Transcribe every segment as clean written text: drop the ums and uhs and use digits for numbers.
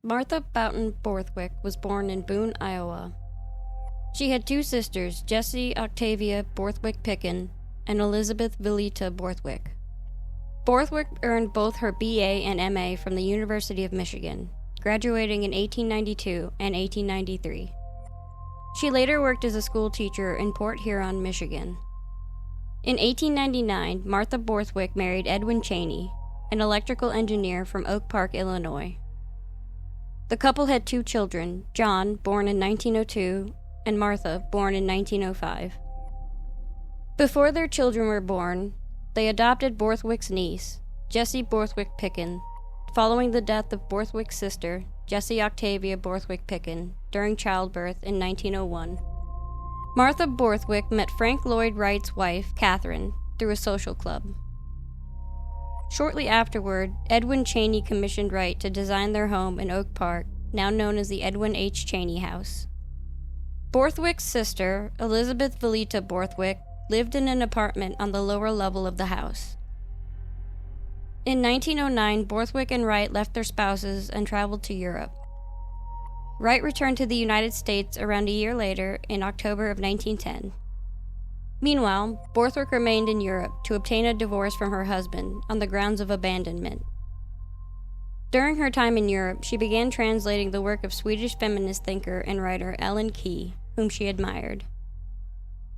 Martha Borthwick was born in Boone, Iowa. She had two sisters, Jessie Octavia Borthwick Picken and Elizabeth Villita Borthwick. Borthwick earned both her BA and MA from the University of Michigan, graduating in 1892 and 1893. She later worked as a school teacher in Port Huron, Michigan. In 1899, Martha Borthwick married Edwin Cheney, an electrical engineer from Oak Park, Illinois. The couple had two children, John, born in 1902, and Martha, born in 1905. Before their children were born, they adopted Borthwick's niece, Jessie Borthwick Picken, following the death of Borthwick's sister, Jessie Octavia Borthwick Picken, during childbirth in 1901. Martha Borthwick met Frank Lloyd Wright's wife, Catherine, through a social club. Shortly afterward, Edwin Cheney commissioned Wright to design their home in Oak Park, now known as the Edwin H. Cheney House. Borthwick's sister, Elizabeth Villita Borthwick, lived in an apartment on the lower level of the house. In 1909, Borthwick and Wright left their spouses and traveled to Europe. Wright returned to the United States around a year later, in October of 1910. Meanwhile, Borthwick remained in Europe to obtain a divorce from her husband on the grounds of abandonment. During her time in Europe, she began translating the work of Swedish feminist thinker and writer Ellen Key, whom she admired.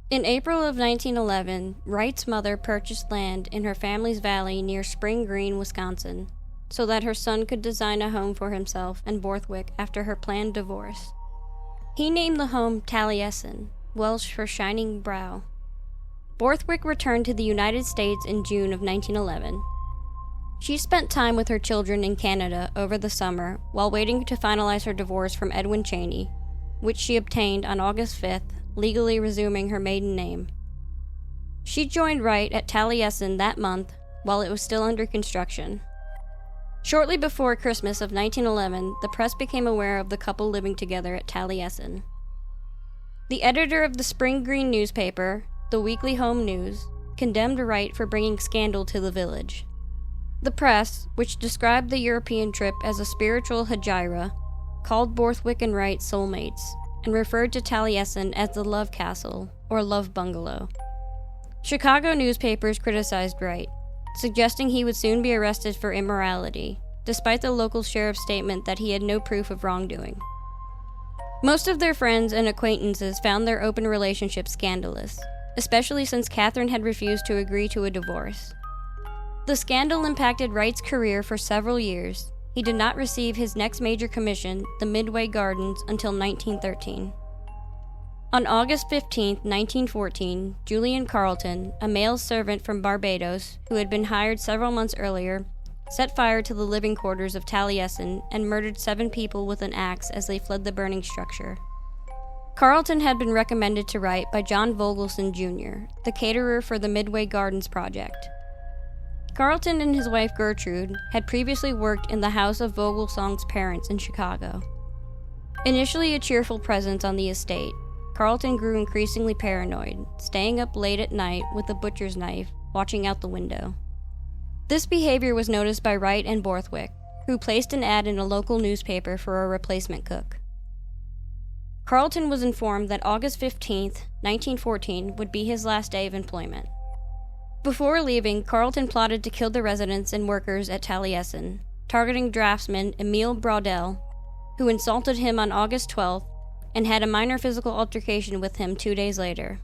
In April of 1911, Wright's mother purchased land in her family's valley near Spring Green, Wisconsin, so that her son could design a home for himself and Borthwick after her planned divorce. He named the home Taliesin, Welsh for shining brow. Borthwick returned to the United States in June of 1911. She spent time with her children in Canada over the summer while waiting to finalize her divorce from Edwin Cheney, which she obtained on August 5th, legally resuming her maiden name. She joined Wright at Taliesin that month while it was still under construction. Shortly before Christmas of 1911, the press became aware of the couple living together at Taliesin. The editor of the Spring Green newspaper, the Weekly Home News, condemned Wright for bringing scandal to the village. The press, which described the European trip as a spiritual hegira, called Borthwick and Wright soulmates, and referred to Taliesin as the Love Castle, or Love Bungalow. Chicago newspapers criticized Wright, suggesting he would soon be arrested for immorality, despite the local sheriff's statement that he had no proof of wrongdoing. Most of their friends and acquaintances found their open relationship scandalous, especially since Catherine had refused to agree to a divorce. The scandal impacted Wright's career for several years. He did not receive his next major commission, the Midway Gardens, until 1913. On August 15, 1914, Julian Carleton, a male servant from Barbados who had been hired several months earlier, set fire to the living quarters of Taliesin and murdered 7 people with an axe as they fled the burning structure. Carleton had been recommended to Wright by John Vogelson Jr., the caterer for the Midway Gardens project. Carleton and his wife Gertrude had previously worked in the house of Vogelsong's parents in Chicago. Initially a cheerful presence on the estate, Carleton grew increasingly paranoid, staying up late at night with a butcher's knife, watching out the window. This behavior was noticed by Wright and Borthwick, who placed an ad in a local newspaper for a replacement cook. Carleton was informed that August 15, 1914, would be his last day of employment. Before leaving, Carleton plotted to kill the residents and workers at Taliesin, targeting draftsman Emile Braudel, who insulted him on August 12th and had a minor physical altercation with him 2 days later.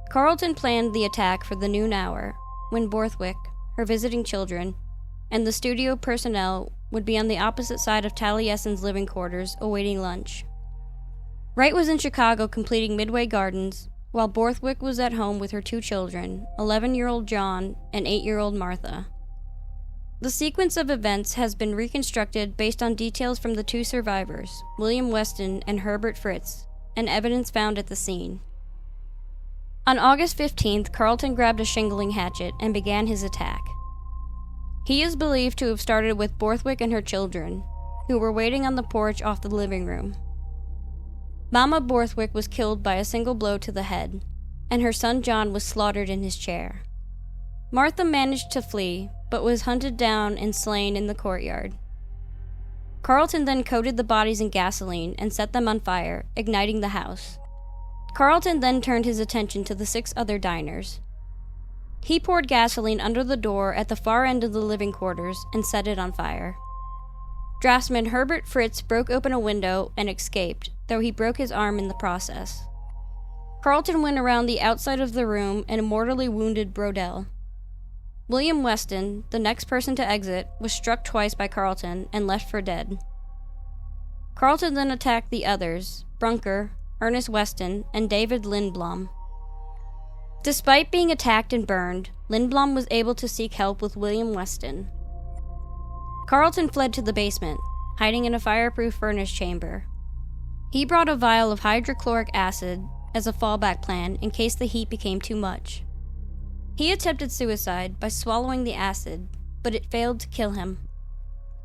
Carleton planned the attack for the noon hour, when Borthwick, her visiting children, and the studio personnel would be on the opposite side of Taliesin's living quarters awaiting lunch. Wright was in Chicago completing Midway Gardens, while Borthwick was at home with her two children, 11-year-old John and 8-year-old Martha. The sequence of events has been reconstructed based on details from the two survivors, William Weston and Herbert Fritz, and evidence found at the scene. On August 15th, Carleton grabbed a shingling hatchet and began his attack. He is believed to have started with Borthwick and her children, who were waiting on the porch off the living room. Mama Borthwick was killed by a single blow to the head, and her son John was slaughtered in his chair. Martha managed to flee, but was hunted down and slain in the courtyard. Carlton then coated the bodies in gasoline and set them on fire, igniting the house. Carlton then turned his attention to the 6 other diners. He poured gasoline under the door at the far end of the living quarters and set it on fire. Draftsman Herbert Fritz broke open a window and escaped, though he broke his arm in the process. Carlton went around the outside of the room and mortally wounded Brodell. William Weston, the next person to exit, was struck twice by Carlton and left for dead. Carlton then attacked the others, Brunker, Ernest Weston, and David Lindblom. Despite being attacked and burned, Lindblom was able to seek help with William Weston. Carlton fled to the basement, hiding in a fireproof furnace chamber. He brought a vial of hydrochloric acid as a fallback plan in case the heat became too much. He attempted suicide by swallowing the acid, but it failed to kill him.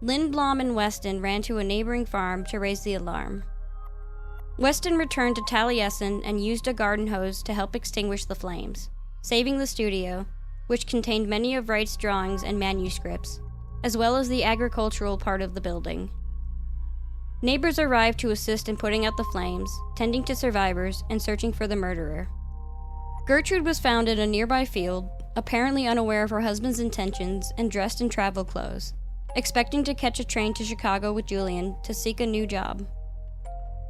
Lindblom and Weston ran to a neighboring farm to raise the alarm. Weston returned to Taliesin and used a garden hose to help extinguish the flames, saving the studio, which contained many of Wright's drawings and manuscripts, as well as the agricultural part of the building. Neighbors arrived to assist in putting out the flames, tending to survivors, and searching for the murderer. Gertrude was found in a nearby field, apparently unaware of her husband's intentions and dressed in travel clothes, expecting to catch a train to Chicago with Julian to seek a new job.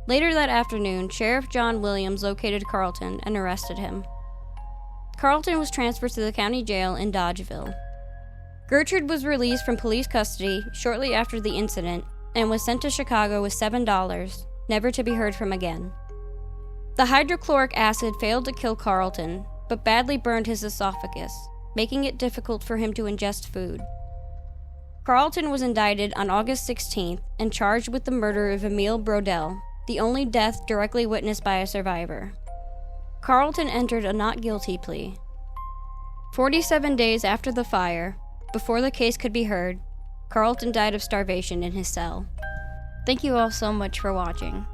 Later that afternoon, Sheriff John Williams located Carlton and arrested him. Carlton was transferred to the county jail in Dodgeville. Gertrude was released from police custody shortly after the incident and was sent to Chicago with $7, never to be heard from again. The hydrochloric acid failed to kill Carlton, but badly burned his esophagus, making it difficult for him to ingest food. Carlton was indicted on August 16th and charged with the murder of Emile Brodell, the only death directly witnessed by a survivor. Carlton entered a not guilty plea. 47 days after the fire, before the case could be heard, Carlton died of starvation in his cell. Thank you all so much for watching.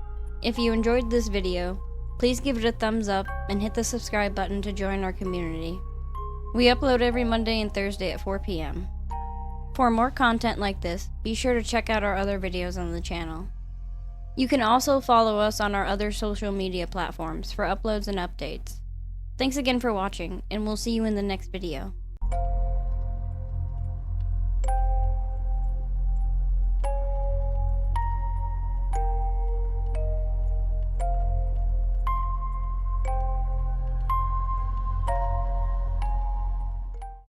If you enjoyed this video, please give it a thumbs up and hit the subscribe button to join our community. We upload every Monday and Thursday at 4 p.m. For more content like this, be sure to check out our other videos on the channel. You can also follow us on our other social media platforms for uploads and updates. Thanks again for watching, and we'll see you in the next video.